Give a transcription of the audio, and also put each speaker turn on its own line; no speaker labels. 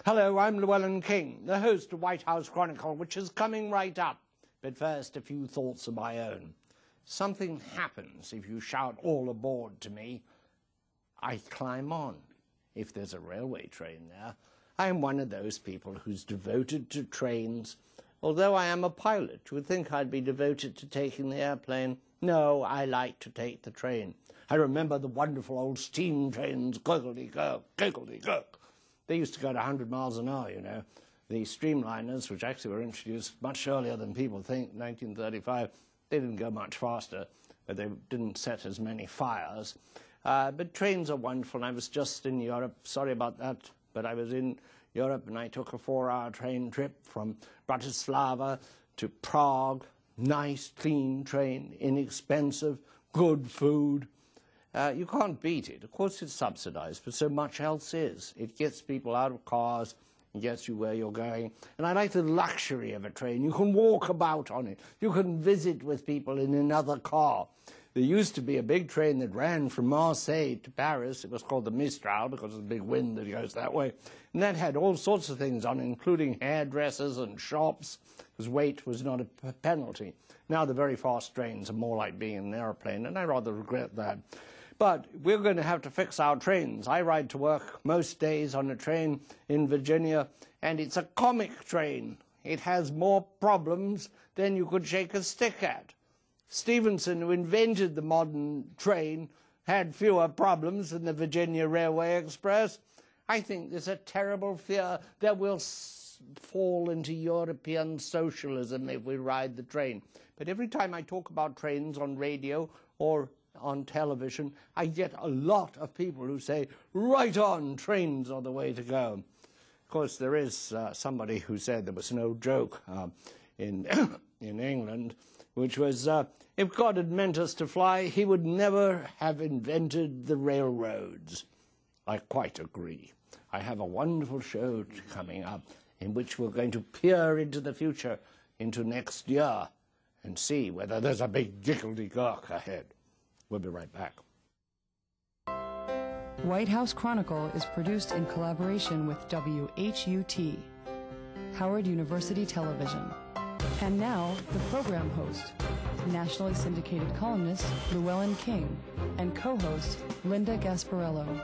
Hello, I'm Llewellyn King, the host of White House Chronicle, which is coming right up. But first, a few thoughts of my own. Something happens if you shout all aboard to me. I climb on. If there's a railway train there, I am one of those people who's devoted to trains. Although I am a pilot, you would think I'd be devoted to taking the airplane. No, I like to take the train. I remember the wonderful old steam trains, gurgledy-gurk, gurgledy-gurk. They used to go at 100 miles an hour, you know. The streamliners, which actually were introduced much earlier than people think, 1935, they didn't go much faster, but they didn't set as many fires. But trains are wonderful, and I was just in Europe. Sorry about that, but I was in Europe, and I took a 4-hour train trip from Bratislava to Prague. Nice, clean train, inexpensive, good food. You can't beat it. Of course, it's subsidized, but so much else is. It gets people out of cars and gets you where you're going. And I like the luxury of a train. You can walk about on it. You can visit with people in another car. There used to be a big train that ran from Marseille to Paris. It was called the Mistral because of the big wind that goes that way. And that had all sorts of things on it, including hairdressers and shops, because weight was not a penalty. Now the very fast trains are more like being in an airplane, and I rather regret that. But we're going to have to fix our trains. I ride to work most days on a train in Virginia, and it's a comic train. It has more problems than you could shake a stick at. Stephenson, who invented the modern train, had fewer problems than the Virginia Railway Express. I think there's a terrible fear that we'll fall into European socialism if we ride the train. But every time I talk about trains on radio or on television, I get a lot of people who say, right on, trains are the way to go. Of course, there is somebody who said there was no joke in England, which was, if God had meant us to fly, he would never have invented the railroads. I quite agree. I have a wonderful show coming up in which we're going to peer into the future, into next year, and see whether there's a big giggledy-gurk ahead. We'll be right back.
White House Chronicle is produced in collaboration with WHUT, Howard University Television. And now, the program host, nationally syndicated columnist Llewellyn King, and co-host Linda Gasparello.